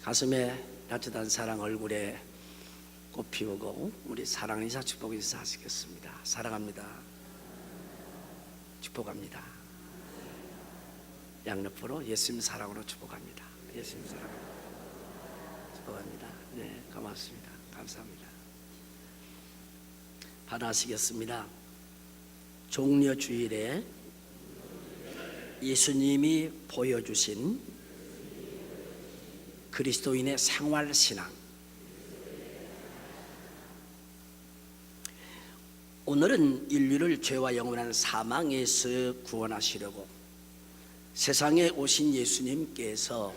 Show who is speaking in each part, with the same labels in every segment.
Speaker 1: 가슴에 따뜻한 사랑 얼굴에 꽃 피우고 우리 사랑하는 인사 축복 인사 하시겠습니다. 사랑합니다. 축복합니다. 양옆으로 예수님 사랑으로 축복합니다. 예수님 사랑으로 축복합니다. 네, 고맙습니다. 감사합니다. 받아시겠습니다. 종려 주일에 예수님이 보여주신 그리스도인의 생활신앙. 오늘은 인류를 죄와 영원한 사망에서 구원하시려고 세상에 오신 예수님께서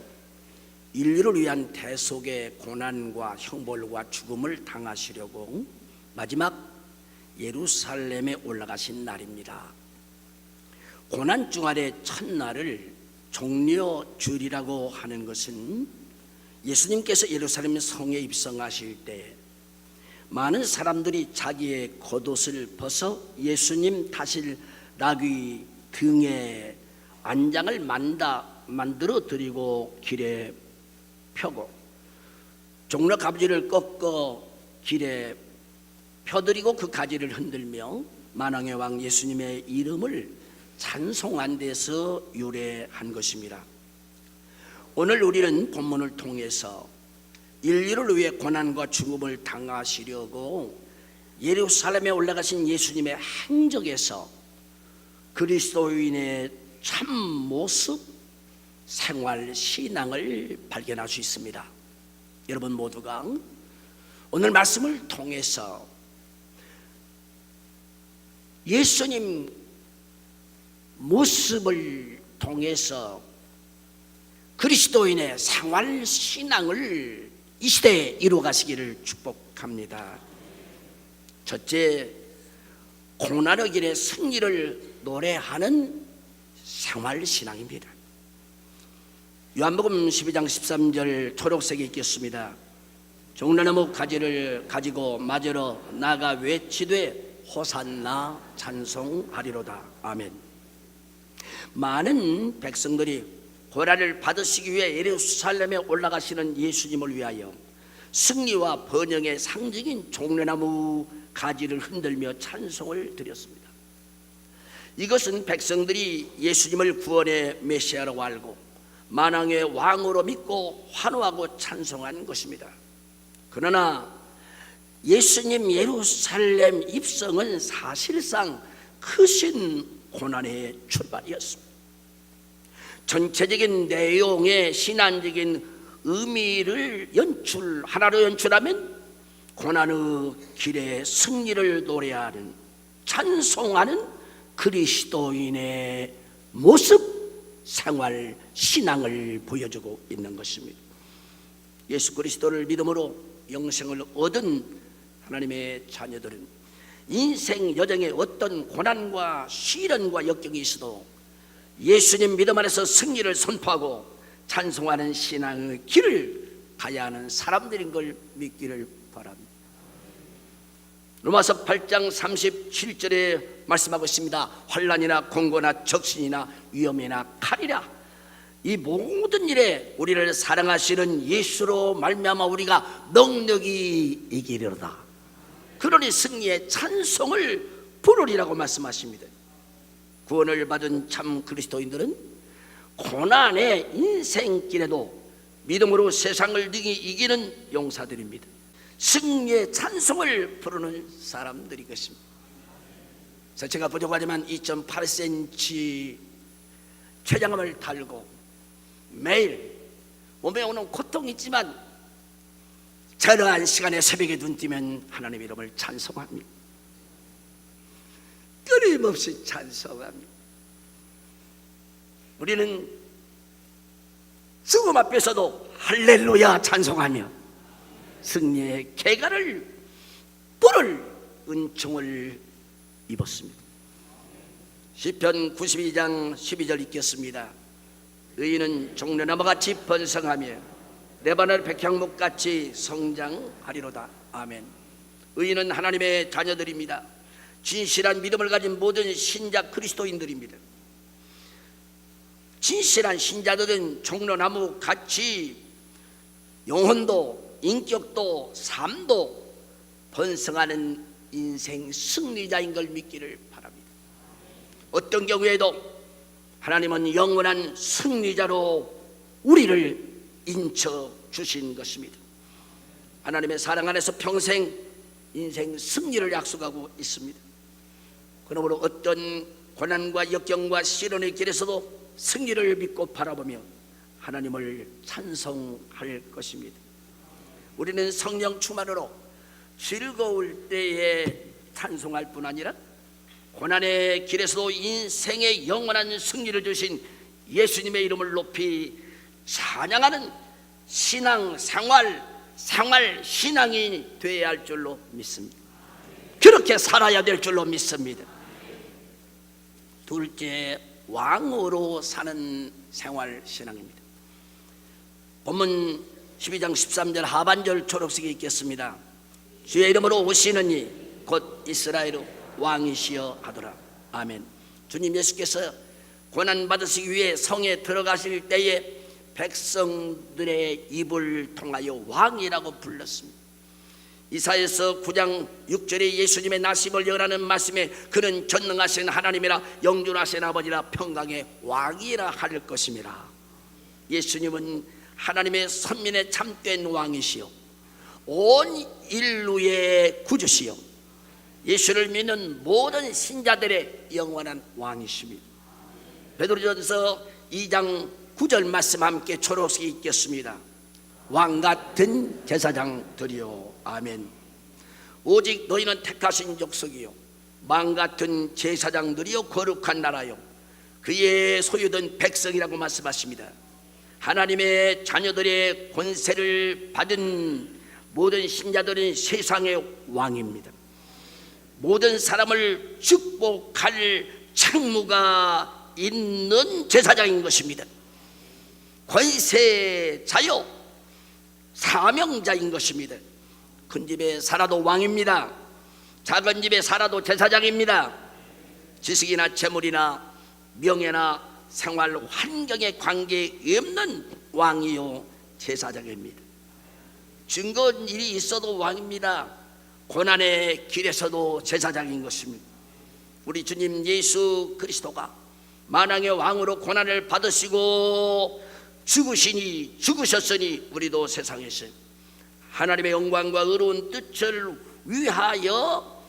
Speaker 1: 인류를 위한 대속의 고난과 형벌과 죽음을 당하시려고 마지막 예루살렘에 올라가신 날입니다. 고난 주간의 첫날을 종려주일이라고 하는 것은 예수님께서 예루살렘 성에 입성하실 때 많은 사람들이 자기의 겉옷을 벗어 예수님 타실 나귀 등에 안장을 만들어 드리고 길에 펴고 종려 가지를 꺾어 길에 펴드리고 그 가지를 흔들며 만왕의 왕 예수님의 이름을 찬송한 데서 유래한 것입니다. 오늘 우리는 본문을 통해서 인류를 위해 고난과 죽음을 당하시려고 예루살렘에 올라가신 예수님의 행적에서 그리스도인의 참 모습, 생활, 신앙을 발견할 수 있습니다. 여러분 모두가 오늘 말씀을 통해서 예수님 모습을 통해서 그리스도인의 생활 신앙을 이 시대에 이루어가시기를 축복합니다. 첫째, 고난의 길의 승리를 노래하는 생활 신앙입니다. 요한복음 12장 13절 초록색에 있겠습니다. 종려나무 가지를 가지고 맞으러 나가 외치되 호산나 찬송하리로다. 아멘. 많은 백성들이 고난을 받으시기 위해 예루살렘에 올라가시는 예수님을 위하여 승리와 번영의 상징인 종려나무 가지를 흔들며 찬송을 드렸습니다. 이것은 백성들이 예수님을 구원의 메시아라고 알고 만왕의 왕으로 믿고 환호하고 찬송한 것입니다. 그러나 예수님 예루살렘 입성은 사실상 크신 고난의 출발이었습니다. 전체적인 내용의 신앙적인 의미를 하나로 연출하면 고난의 길에 승리를 노래하는, 찬송하는 그리스도인의 모습, 생활, 신앙을 보여주고 있는 것입니다. 예수 그리스도를 믿음으로 영생을 얻은 하나님의 자녀들은 인생 여정에 어떤 고난과 시련과 역경이 있어도 예수님 믿음 안에서 승리를 선포하고 찬송하는 신앙의 길을 가야 하는 사람들인 걸 믿기를 바랍니다. 로마서 8장 37절에 말씀하고 있습니다. 환난이나 공고나 적신이나 위험이나 칼이라 이 모든 일에 우리를 사랑하시는 예수로 말미암아 우리가 넉넉히 이기리로다. 그러니 승리의 찬송을 부르리라고 말씀하십니다. 구원을 받은 참 그리스도인들은 고난의 인생길에도 믿음으로 세상을 능히 이기는 용사들입니다. 승리의 찬송을 부르는 사람들이 것입니다. 제가 부족하지만 2.8cm 췌장암을 달고 매일 몸에 오는 고통이 있지만 저러한 시간에 새벽에 눈 뜨면 하나님 이름을 찬송합니다. 끊임없이 찬송합니다. 우리는 죽음 앞에서도 할렐루야 찬송하며 승리의 개가를 부를 은총을 입었습니다. 시편 92장 12절 읽겠습니다. 의인은 종려나무같이 번성하며 레바논 백향목같이 성장하리로다. 아멘. 의인은 하나님의 자녀들입니다. 진실한 믿음을 가진 모든 신자 그리스도인들입니다. 진실한 신자들은 종려나무 같이 영혼도 인격도 삶도 번성하는 인생 승리자인 걸 믿기를 바랍니다. 어떤 경우에도 하나님은 영원한 승리자로 우리를 인쳐 주신 것입니다. 하나님의 사랑 안에서 평생 인생 승리를 약속하고 있습니다. 그러므로 어떤 고난과 역경과 시련의 길에서도 승리를 믿고 바라보며 하나님을 찬송할 것입니다. 우리는 성령 충만으로 즐거울 때에 찬송할 뿐 아니라 고난의 길에서도 인생의 영원한 승리를 주신 예수님의 이름을 높이 찬양하는 신앙 생활 신앙이 되어야 할 줄로 믿습니다. 그렇게 살아야 될 줄로 믿습니다. 둘째, 왕으로 사는 생활 신앙입니다. 본문 12장 13절 하반절 초록색이 있겠습니다. 주의 이름으로 오시는 이 곧 이스라엘 왕이시여 하더라. 아멘. 주님 예수께서 고난 받으시기 위해 성에 들어가실 때에 백성들의 입을 통하여 왕이라고 불렀습니다. 이사야서 9장 6절에 예수님의 나심을 예언하는 말씀에 그는 전능하신 하나님이라 영존하신 아버지라 평강의 왕이라 할 것임이라. 예수님은 하나님의 선민의 참된 왕이시요 온 인류의 구주시요 예수를 믿는 모든 신자들의 영원한 왕이십니다. 베드로전서 2장 9절 말씀 함께 초록색이 있겠습니다. 왕같은 제사장들이요. 아멘. 오직 너희는 택하신 족속이요 왕같은 제사장들이요 거룩한 나라요 그의 소유된 백성이라고 말씀하십니다. 하나님의 자녀들의 권세를 받은 모든 신자들은 세상의 왕입니다. 모든 사람을 축복할 책무가 있는 제사장인 것입니다. 권세자요 사명자인 것입니다. 큰 집에 살아도 왕입니다. 작은 집에 살아도 제사장입니다. 지식이나 재물이나 명예나 생활 환경에 관계없는 왕이요 제사장입니다. 증거한 일이 있어도 왕입니다. 고난의 길에서도 제사장인 것입니다. 우리 주님 예수 그리스도가 만왕의 왕으로 고난을 받으시고 죽으셨으니 우리도 세상에서 하나님의 영광과 의로운 뜻을 위하여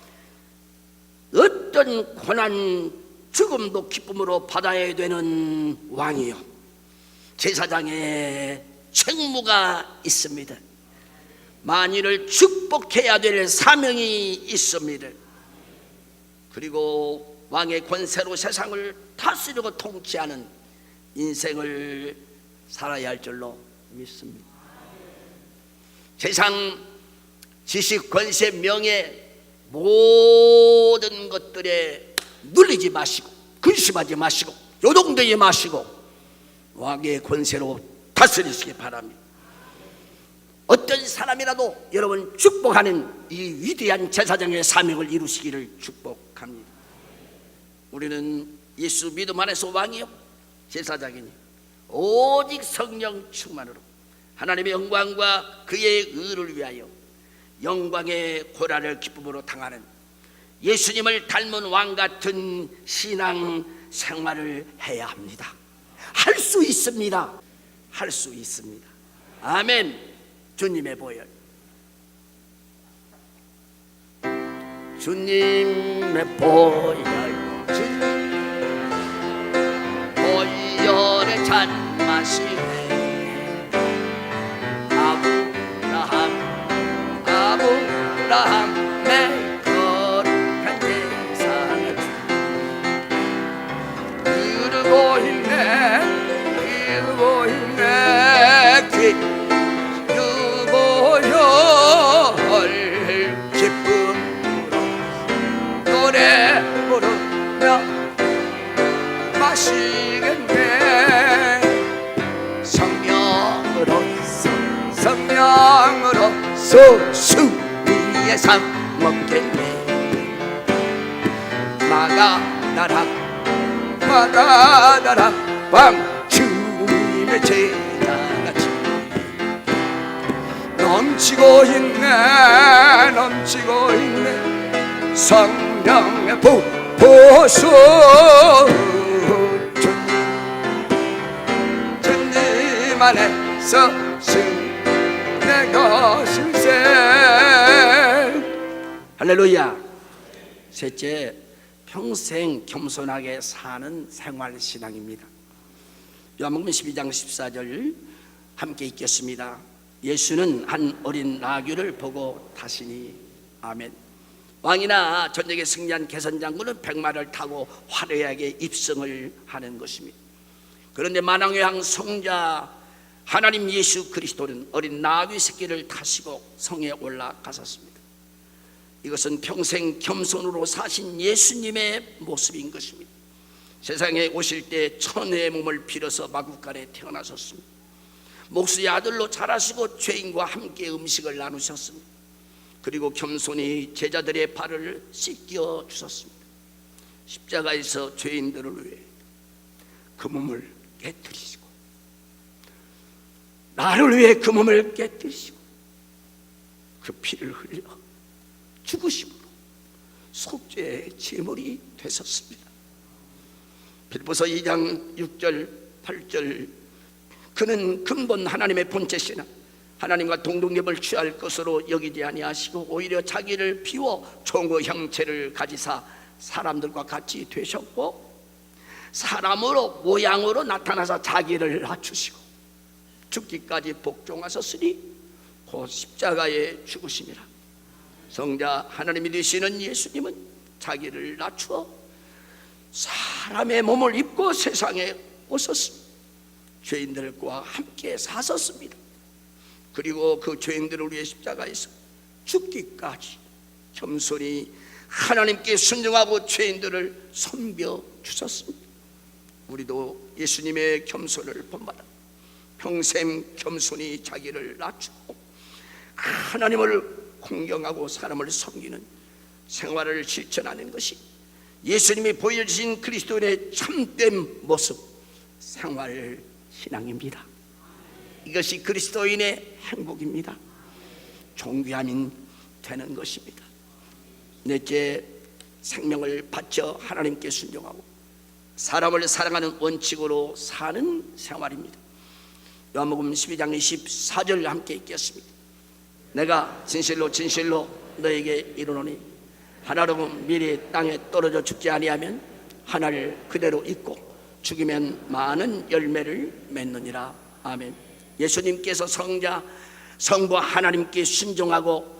Speaker 1: 어떤 고난 죽음도 기쁨으로 받아야 되는 왕이요 제사장의 책무가 있습니다. 만인을 축복해야 될 사명이 있습니다. 그리고 왕의 권세로 세상을 다스리고 통치하는 인생을 살아야 할 줄로 믿습니다. 세상 지식, 권세, 명예 모든 것들에 눌리지 마시고 근심하지 마시고 요동되지 마시고 왕의 권세로 다스리시기 바랍니다. 어떤 사람이라도 여러분 축복하는 이 위대한 제사장의 사명을 이루시기를 축복합니다. 우리는 예수 믿음 안에서 왕이요 제사장이니 오직 성령 충만으로 하나님의 영광과 그의 의를 위하여 영광의 고난을 기쁨으로 당하는 예수님을 닮은 왕같은 신앙 생활을 해야 합니다. 할 수 있습니다. 할 수 있습니다. 아멘. 주님의 보혈, 주님의 보혈, 보혈의 잔마시네. 아브라함의 거룩한 제사를 이루고 있네 기쁨으로 노래 부르며 마시겠네. 성령으로 소수 위에 상 먹겠네. 마다나라 왕 주님의 제자같이
Speaker 2: 넘치고 있네 넘치고 있네 성령의 부포수 주님 안에서 승리의 것일세.
Speaker 1: 할렐루야. 셋째, 평생 겸손하게 사는 생활신앙입니다. 요한복음 12장 14절 함께 읽겠습니다. 예수는 한 어린 나귀를 보고 타시니. 아멘. 왕이나 전쟁에 승리한 개선장군은 백마를 타고 화려하게 입성을 하는 것입니다. 그런데 만왕의 성자 하나님 예수 그리스도는 어린 나귀 새끼를 타시고 성에 올라가셨습니다. 이것은 평생 겸손으로 사신 예수님의 모습인 것입니다. 세상에 오실 때 천의 몸을 빌어서 마구간에 태어나셨습니다. 목수의 아들로 자라시고 죄인과 함께 음식을 나누셨습니다. 그리고 겸손히 제자들의 발을 씻겨 주셨습니다. 십자가에서 죄인들을 위해 그 몸을 깨뜨리시고 나를 위해 그 몸을 깨뜨리시고 그 피를 흘려 죽으심으로 속죄의 제물이 되셨습니다. 빌보서 2장 6절 8절 그는 근본 하나님의 본체시나 하나님과 동등됨을 취할 것으로 여기지 아니하시고 오히려 자기를 비워 종의 형체를 가지사 사람들과 같이 되셨고 사람으로 모양으로 나타나서 자기를 낮추시고 죽기까지 복종하셨으니 곧 십자가에 죽으심이라. 성자 하나님이 되시는 예수님은 자기를 낮추어 사람의 몸을 입고 세상에 오셨습니다. 죄인들과 함께 사셨습니다. 그리고 그 죄인들을 위해 십자가에서 죽기까지 겸손히 하나님께 순종하고 죄인들을 섬겨 주셨습니다. 우리도 예수님의 겸손을 본받아 평생 겸손히 자기를 낮추고 하나님을 공경하고 사람을 섬기는 생활을 실천하는 것이 예수님이 보여주신 그리스도인의 참된 모습, 생활 신앙입니다. 이것이 그리스도인의 행복입니다. 존귀함이 되는 것입니다. 넷째, 생명을 바쳐 하나님께 순종하고 사람을 사랑하는 원칙으로 사는 생활입니다. 요한복음 12장 24절 함께 읽겠습니다. 내가 진실로 진실로 너에게 이르노니 하나로 미리 땅에 떨어져 죽지 아니하면 하나를 그대로 잊고 죽이면 많은 열매를 맺느니라. 아멘. 예수님께서 성부 하나님께 순종하고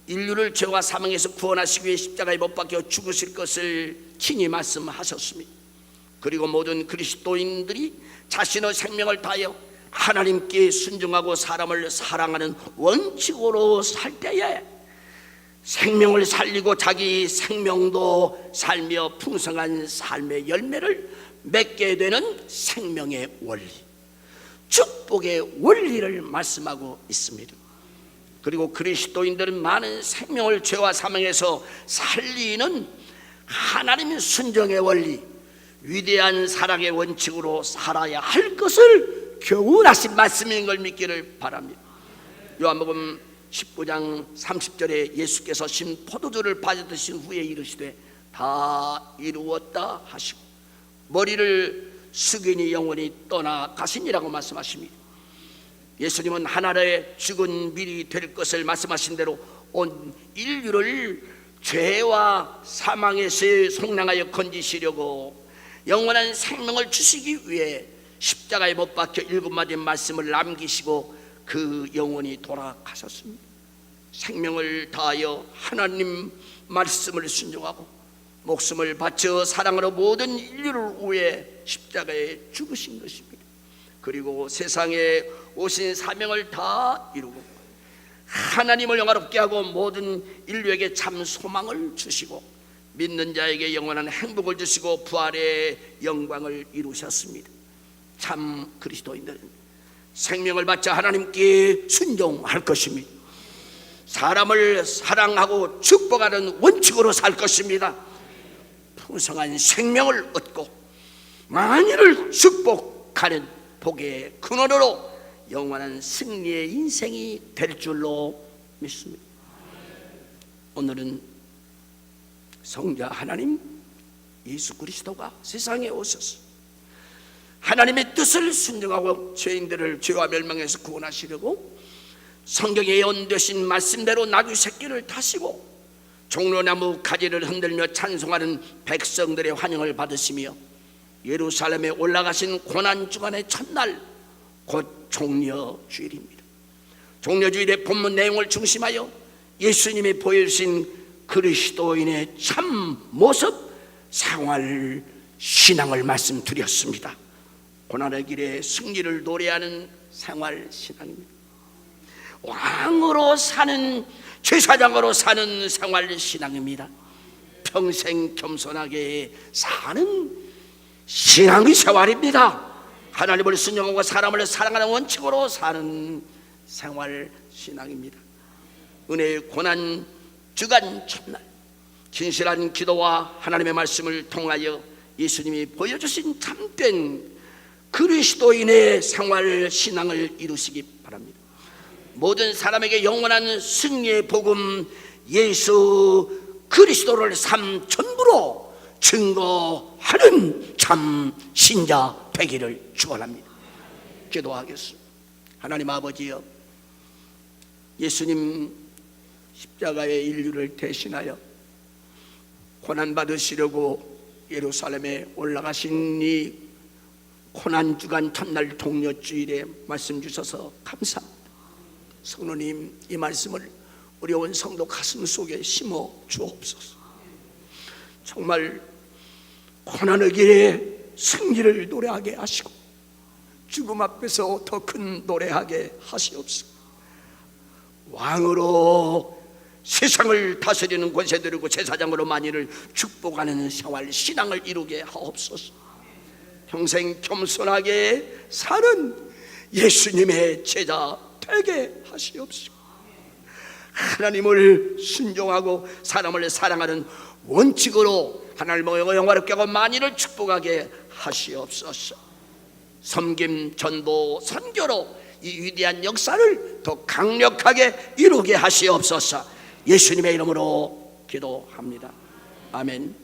Speaker 1: 인류를 죄와 사망에서 구원하시기 위해 십자가에 못 박혀 죽으실 것을 친히 말씀하셨습니다. 그리고 모든 그리스도인들이 자신의 생명을 다하여 하나님께 순종하고 사람을 사랑하는 원칙으로 살 때에 생명을 살리고 자기 생명도 살며 풍성한 삶의 열매를 맺게 되는 생명의 원리, 축복의 원리를 말씀하고 있습니다. 그리고 그리스도인들은 많은 생명을 죄와 사망에서 살리는 하나님의 순종의 원리, 위대한 사랑의 원칙으로 살아야 할 것을 교훈하신 말씀인 걸 믿기를 바랍니다. 요한복음 19장 30절에 예수께서 신 포도주를 받으신 후에 이르시되 다 이루었다 하시고 머리를 숙이니 영원히 떠나가시니라고 말씀하십니다. 예수님은 하나의 죽은 밀이 될 것을 말씀하신 대로 온 인류를 죄와 사망에서 속량하여 건지시려고 영원한 생명을 주시기 위해 십자가에 못 박혀 일곱 마디 말씀을 남기시고 그 영혼이 돌아가셨습니다. 생명을 다하여 하나님 말씀을 순종하고 목숨을 바쳐 사랑으로 모든 인류를 위해 십자가에 죽으신 것입니다. 그리고 세상에 오신 사명을 다 이루고 하나님을 영화롭게 하고 모든 인류에게 참 소망을 주시고 믿는 자에게 영원한 행복을 주시고 부활의 영광을 이루셨습니다. 참 그리스도인들은 생명을 바쳐 하나님께 순종할 것입니다. 사람을 사랑하고 축복하는 원칙으로 살 것입니다. 풍성한 생명을 얻고 만인을 축복하는 복의 근원으로 영원한 승리의 인생이 될 줄로 믿습니다. 오늘은 성자 하나님 예수 그리스도가 세상에 오셔서 하나님의 뜻을 순종하고 죄인들을 죄와 멸망에서 구원하시려고 성경에 예언되신 말씀대로 나귀 새끼를 타시고 종려나무 가지를 흔들며 찬송하는 백성들의 환영을 받으시며 예루살렘에 올라가신 고난주간의 첫날 곧 종려주일입니다. 종려주일의 본문 내용을 중심하여 예수님이 보여주신 그리스도인의 참 모습, 생활, 신앙을 말씀드렸습니다. 고난의 길에 승리를 노래하는 생활 신앙입니다. 왕으로 사는, 제사장으로 사는 생활 신앙입니다. 평생 겸손하게 사는 신앙의 생활입니다. 하나님을 순종하고 사람을 사랑하는 원칙으로 사는 생활 신앙입니다. 은혜의 고난 주간 첫날 진실한 기도와 하나님의 말씀을 통하여 예수님이 보여주신 참된 그리스도인의 생활 신앙을 이루시기 바랍니다. 모든 사람에게 영원한 승리의 복음 예수 그리스도를 삶 전부로 증거하는 참 신자 되기를 축원합니다. 기도하겠습니다. 하나님 아버지여, 예수님 십자가의 인류를 대신하여 고난받으시려고 예루살렘에 올라가신 이 고난주간 첫날 동료주일에 말씀 주셔서 감사합니다. 성도님, 이 말씀을 우리 온 성도 가슴 속에 심어 주옵소서. 정말 고난의 길에 승리를 노래하게 하시고 죽음 앞에서 더 큰 노래하게 하시옵소서. 왕으로 세상을 다스리는 권세들이고 제사장으로 만인을 축복하는 생활 신앙을 이루게 하옵소서. 평생 겸손하게 사는 예수님의 제자 되게 하시옵소서. 하나님을 순종하고 사람을 사랑하는 원칙으로 하나님을 영화롭게 하고 만인을 축복하게 하시옵소서. 섬김, 전도, 선교로 이 위대한 역사를 더 강력하게 이루게 하시옵소서. 예수님의 이름으로 기도합니다. 아멘.